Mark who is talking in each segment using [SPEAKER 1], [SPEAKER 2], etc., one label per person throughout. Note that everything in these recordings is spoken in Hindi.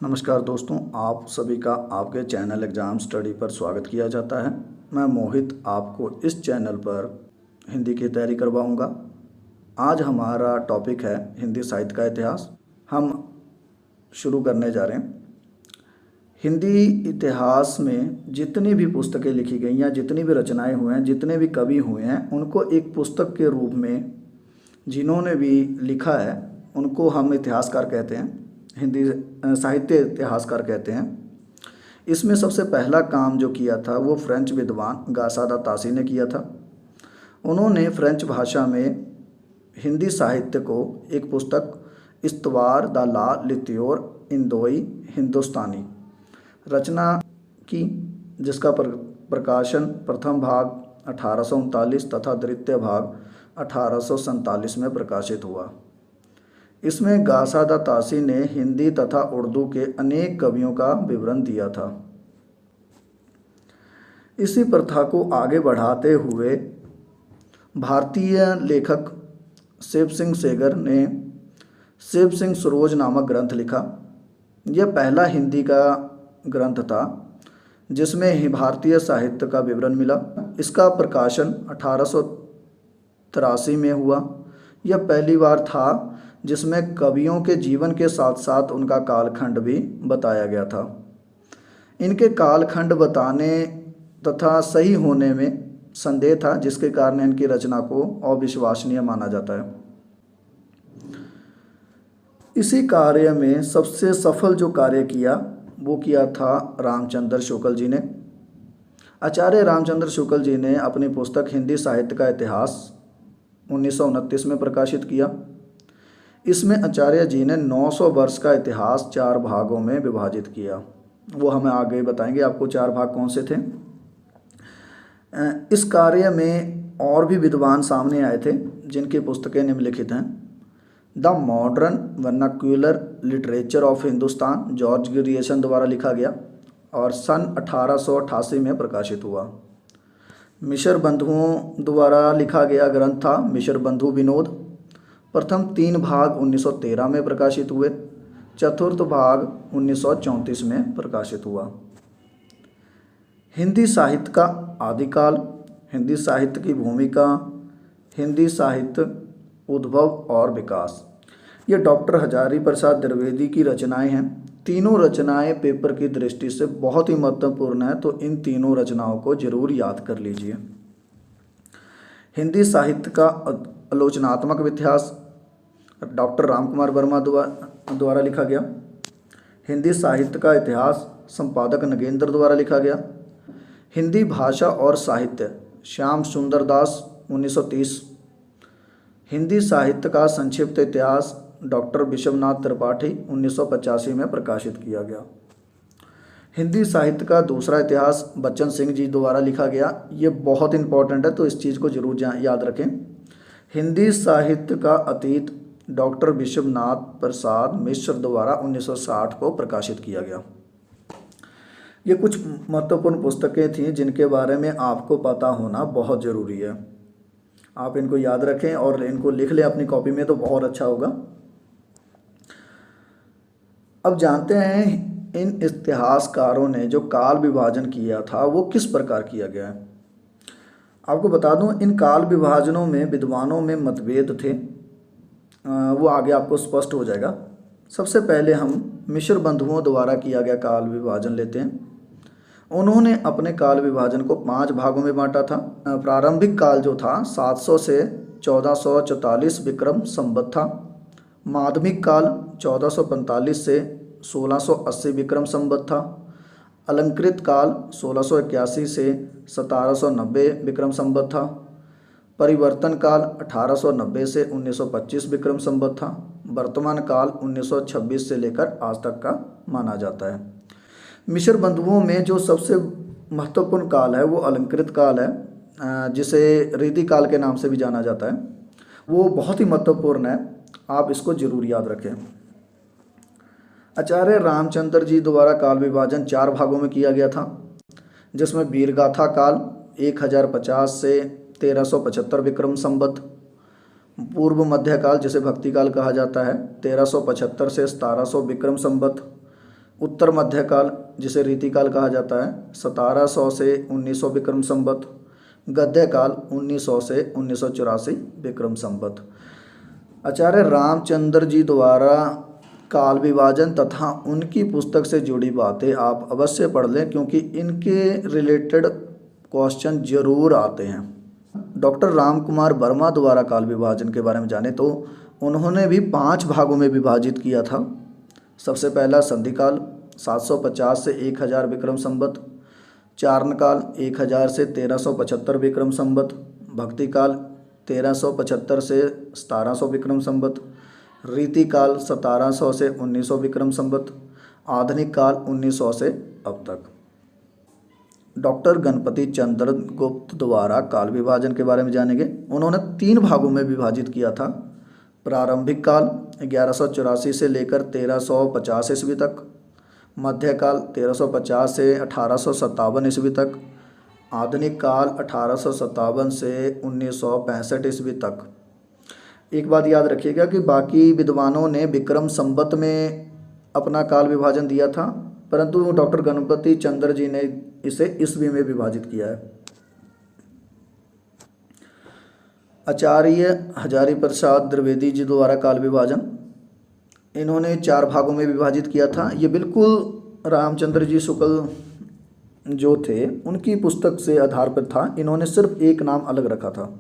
[SPEAKER 1] नमस्कार दोस्तों, आप सभी का आपके चैनल एग्ज़ाम स्टडी पर स्वागत किया जाता है। मैं मोहित आपको इस चैनल पर हिंदी की तैयारी करवाऊंगा। आज हमारा टॉपिक है हिंदी साहित्य का इतिहास। हम शुरू करने जा रहे हैं। हिंदी इतिहास में जितनी भी पुस्तकें लिखी गई हैं, जितनी भी रचनाएं हुए हैं, जितने भी कवि हुए हैं, उनको एक पुस्तक के रूप में जिन्होंने भी लिखा है उनको हम इतिहासकार कहते हैं, हिंदी साहित्य इतिहासकार कहते हैं। इसमें सबसे पहला काम जो किया था वो फ्रेंच विद्वान गासादा तासी ने किया था। उन्होंने फ्रेंच भाषा में हिंदी साहित्य को एक पुस्तक इस्तवार द ला लित्योर इंदोई हिंदुस्तानी रचना की, जिसका प्रकाशन प्रथम भाग 1839 तथा द्वितीय भाग 1847 में प्रकाशित हुआ। इसमें गासादा तासी ने हिंदी तथा उर्दू के अनेक कवियों का विवरण दिया था। इसी प्रथा को आगे बढ़ाते हुए भारतीय लेखक शिव सिंह सेगर ने शिव सिंह सरोज नामक ग्रंथ लिखा। यह पहला हिंदी का ग्रंथ था जिसमें ही भारतीय साहित्य का विवरण मिला। इसका प्रकाशन 1883 में हुआ। यह पहली बार था जिसमें कवियों के जीवन के साथ साथ उनका कालखंड भी बताया गया था। इनके कालखंड बताने तथा सही होने में संदेह था, जिसके कारण इनकी रचना को अविश्वसनीय माना जाता है। इसी कार्य में सबसे सफल जो कार्य किया वो किया था रामचंद्र शुक्ल जी ने। आचार्य रामचंद्र शुक्ल जी ने अपनी पुस्तक हिंदी साहित्य का इतिहास 1929 में प्रकाशित किया। इसमें आचार्य जी ने 900 वर्ष का इतिहास 4 भागों में विभाजित किया। वो हमें आगे बताएंगे आपको 4 भाग कौन से थे। इस कार्य में और भी विद्वान सामने आए थे जिनकी पुस्तकें निम्नलिखित हैं। The modern vernacular literature of Hindustan George Grierson द्वारा लिखा गया और सन 1888 में प्रकाशित हुआ। मिश्र बंधुओं द्वारा लिखा गया ग्रंथ था मिश्र बंधु विनोद। प्रथम 3 भाग 1913 में प्रकाशित हुए। चतुर्थ भाग 1934 में प्रकाशित हुआ। हिंदी साहित्य का आदिकाल, हिंदी साहित्य की भूमिका, हिंदी साहित्य उद्भव और विकास, ये डॉक्टर हजारी प्रसाद द्विवेदी की रचनाएं हैं। तीनों रचनाएं पेपर की दृष्टि से बहुत ही महत्वपूर्ण है, तो इन तीनों रचनाओं को जरूर याद कर लीजिए। हिंदी साहित्य का आलोचनात्मक इतिहास डॉक्टर रामकुमार वर्मा द्वारा लिखा गया। हिंदी साहित्य का इतिहास संपादक नगेंद्र द्वारा लिखा गया। हिंदी भाषा और साहित्य श्याम सुंदर दास 1930। हिंदी साहित्य का संक्षिप्त इतिहास डॉक्टर विश्वनाथ त्रिपाठी 1985 में प्रकाशित किया गया। हिंदी साहित्य का दूसरा इतिहास बच्चन सिंह जी द्वारा लिखा गया। ये बहुत इंपॉर्टेंट है, तो इस चीज़ को जरूर याद रखें। हिंदी साहित्य का अतीत डॉक्टर विश्वनाथ प्रसाद मिश्र द्वारा 1960 को प्रकाशित किया गया। ये कुछ महत्वपूर्ण पुस्तकें थीं जिनके बारे में आपको पता होना बहुत ज़रूरी है। आप इनको याद रखें और इनको लिख लें अपनी कॉपी में, तो बहुत अच्छा होगा। अब जानते हैं इन इतिहासकारों ने जो काल विभाजन किया था वो किस प्रकार किया गया है। आपको बता दूं, इन काल विभाजनों में विद्वानों में मतभेद थे, वो आगे आपको स्पष्ट हो जाएगा। सबसे पहले हम मिश्र बंधुओं द्वारा किया गया काल विभाजन लेते हैं। उन्होंने अपने काल विभाजन को 5 भागों में बांटा था। प्रारंभिक काल जो था 700 से 1444 विक्रम संवत था। माध्यमिक काल 1445 से 1680 विक्रम संवत था। अलंकृत काल 1681 से 1790 विक्रम संवत था। परिवर्तन काल 1890 से 1925 विक्रम संवत था। वर्तमान काल 1926 से लेकर आज तक का माना जाता है। मिश्र बंधुओं में जो सबसे महत्वपूर्ण काल है वो अलंकृत काल है, जिसे रीति काल के नाम से भी जाना जाता है। वो बहुत ही महत्वपूर्ण है, आप इसको जरूर याद रखें। आचार्य रामचंद्र जी द्वारा काल विभाजन 4 भागों में किया गया था, जिसमें वीरगाथा काल 1050 से 1375 विक्रम संवत, पूर्व मध्यकाल जिसे भक्ति काल कहा जाता है 1375 से 1700 विक्रम संवत, उत्तर मध्यकाल जिसे रीतिकाल कहा जाता है 1700 से 1900 विक्रम संवत। गद्यकाल 1900 से 1984 विक्रम संवत। आचार्य रामचंद्र जी द्वारा काल विभाजन तथा उनकी पुस्तक से जुड़ी बातें आप अवश्य पढ़ लें, क्योंकि इनके रिलेटेड क्वेश्चन जरूर आते हैं। डॉक्टर राम कुमार वर्मा द्वारा काल विभाजन के बारे में जाने तो उन्होंने भी 5 भागों में विभाजित किया था। सबसे पहला संधिकाल 750 से 1000 विक्रम संवत, चारणकाल 1000 से 1375 विक्रम संवत, भक्तिकाल 1375 से 1700 विक्रम संवत, रीतिकाल 1700 से 1900 विक्रम संवत, आधुनिक काल 1900 से अब तक। डॉक्टर गणपति चंद्र गुप्त द्वारा काल विभाजन के बारे में जानेंगे। उन्होंने 3 भागों में विभाजित किया था। प्रारंभिक काल 1184 से लेकर 1350 ईस्वी तक, मध्यकाल 1350 से 1857 ईस्वी तक, आधुनिक काल 1857 से 1965 ईस्वी तक। एक बात याद रखिएगा कि बाकी विद्वानों ने विक्रम संवत में अपना काल विभाजन दिया था, परंतु डॉक्टर गणपति चंद्र जी ने इसे ईस्वी में विभाजित किया है। आचार्य हजारी प्रसाद द्विवेदी जी द्वारा काल विभाजन, इन्होंने 4 भागों में विभाजित किया था। ये बिल्कुल रामचंद्र जी शुक्ल जो थे उनकी पुस्तक से आधार पर था। इन्होंने सिर्फ एक नाम अलग रखा था।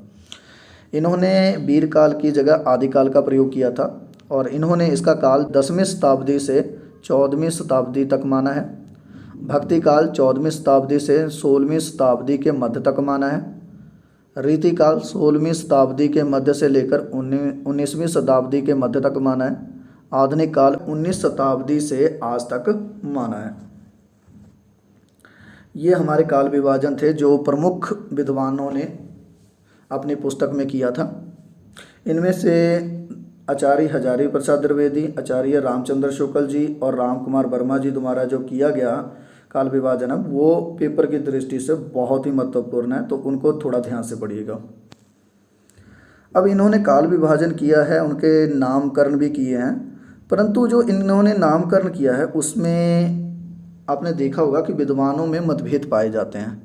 [SPEAKER 1] इन्होंने वीरकाल की जगह आदिकाल का प्रयोग किया था और इन्होंने इसका काल 10वीं शताब्दी से 14वीं शताब्दी तक माना है। भक्तिकाल 14वीं शताब्दी से 16वीं शताब्दी के मध्य तक माना है। रीतिकाल 16वीं शताब्दी के मध्य से लेकर 19वीं शताब्दी के मध्य तक माना है। आधुनिक काल 19 शताब्दी से आज तक माना है। ये हमारे काल विभाजन थे जो प्रमुख विद्वानों ने अपनी पुस्तक में किया था। इनमें से आचार्य हजारी प्रसाद द्विवेदी, आचार्य रामचंद्र शुक्ल जी और राम कुमार वर्मा जी द्वारा जो किया गया काल विभाजन वो पेपर की दृष्टि से बहुत ही महत्वपूर्ण है, तो उनको थोड़ा ध्यान से पढ़िएगा। अब इन्होंने काल विभाजन किया है, उनके नामकरण भी किए हैं, परंतु जो इन्होंने नामकरण किया है उसमें आपने देखा होगा कि विद्वानों में मतभेद पाए जाते हैं।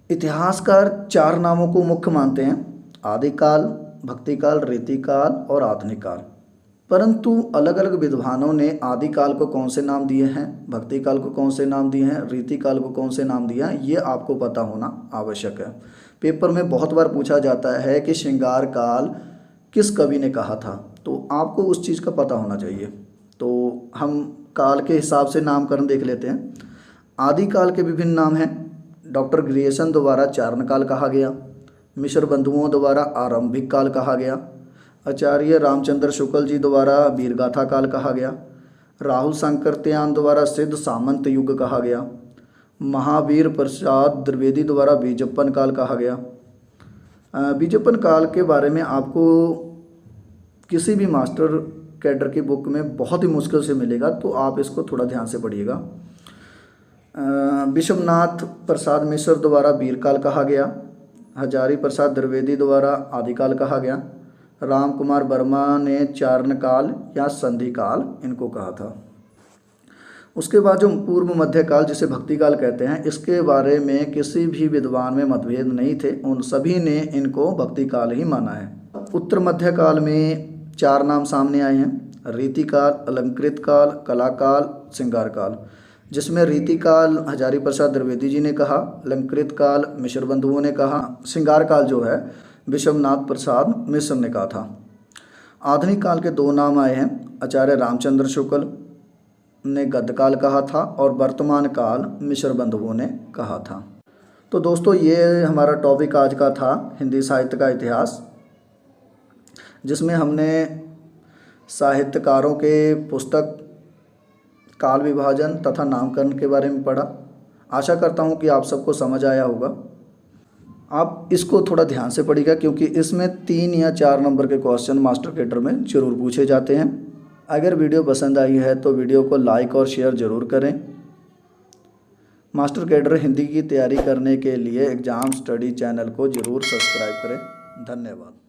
[SPEAKER 1] इतिहासकार 4 नामों को मुख्य मानते हैं, आदिकाल, भक्तिकाल, रीतिकाल और आधुनिक काल। परंतु अलग अलग विद्वानों ने आदिकाल को कौन से नाम दिए हैं, भक्तिकाल को कौन से नाम दिए हैं, रीतिकाल को कौन से नाम दिए हैं, ये आपको पता होना आवश्यक है। पेपर में बहुत बार पूछा जाता है कि श्रृंगार काल किस कवि ने कहा था, तो आपको उस चीज़ का पता होना चाहिए। तो हम काल के हिसाब से नामकरण देख लेते हैं। आदिकाल के विभिन्न नाम हैं। डॉक्टर ग्रियर्सन द्वारा चारणकाल कहा गया, मिश्र बंधुओं द्वारा आरंभिक काल कहा गया, आचार्य रामचंद्र शुक्ल जी द्वारा वीरगाथा काल कहा गया, राहुल शंकरत्यान द्वारा सिद्ध सामंत युग कहा गया, महावीर प्रसाद द्विवेदी द्वारा बीजप्पन काल कहा गया। बीजप्पन काल के बारे में आपको किसी भी मास्टर कैडर की बुक में बहुत ही मुश्किल से मिलेगा, तो आप इसको थोड़ा ध्यान से पढ़िएगा। विश्वनाथ प्रसाद मिश्र द्वारा वीरकाल कहा गया, हजारी प्रसाद द्विवेदी द्वारा आदिकाल कहा गया, राम कुमार वर्मा ने चारणकाल या संधिकाल इनको कहा था। उसके बाद जो पूर्व मध्यकाल जिसे भक्तिकाल कहते हैं, इसके बारे में किसी भी विद्वान में मतभेद नहीं थे, उन सभी ने इनको भक्तिकाल ही माना है। उत्तर मध्यकाल में 4 नाम सामने आए हैं, रीतिकाल, अलंकृत काल, कलाकाल, श्रृंगार काल, जिसमें रीतिकाल हजारी प्रसाद द्विवेदी जी ने कहा, अलंकृत काल मिश्र बंधुओं ने कहा, श्रृंगार काल जो है विश्वनाथ प्रसाद मिश्र ने कहा था। आधुनिक काल के 2 नाम आए हैं, आचार्य रामचंद्र शुक्ल ने गद्यकाल कहा था और वर्तमान काल मिश्र बंधुओं ने कहा था। तो दोस्तों ये हमारा टॉपिक आज का था, हिंदी साहित्य का इतिहास, जिसमें हमने साहित्यकारों के पुस्तक काल विभाजन तथा नामकरण के बारे में पढ़ा। आशा करता हूँ कि आप सबको समझ आया होगा। आप इसको थोड़ा ध्यान से पढ़िएगा, क्योंकि इसमें 3 या 4 नंबर के क्वेश्चन मास्टर कैडर में ज़रूर पूछे जाते हैं। अगर वीडियो पसंद आई है तो वीडियो को लाइक और शेयर ज़रूर करें। मास्टर कैडर हिंदी की तैयारी करने के लिए एग्ज़ाम स्टडी चैनल को ज़रूर सब्सक्राइब करें। धन्यवाद।